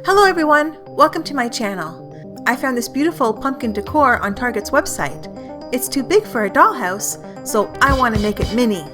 Hello everyone, welcome to my channel. I found this beautiful pumpkin decor on Target's website. It's too big for a dollhouse, so I want to make it mini.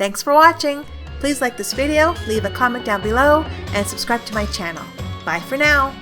Thanks for watching. Please like this video, leave a comment down below, and subscribe to my channel. Bye for now.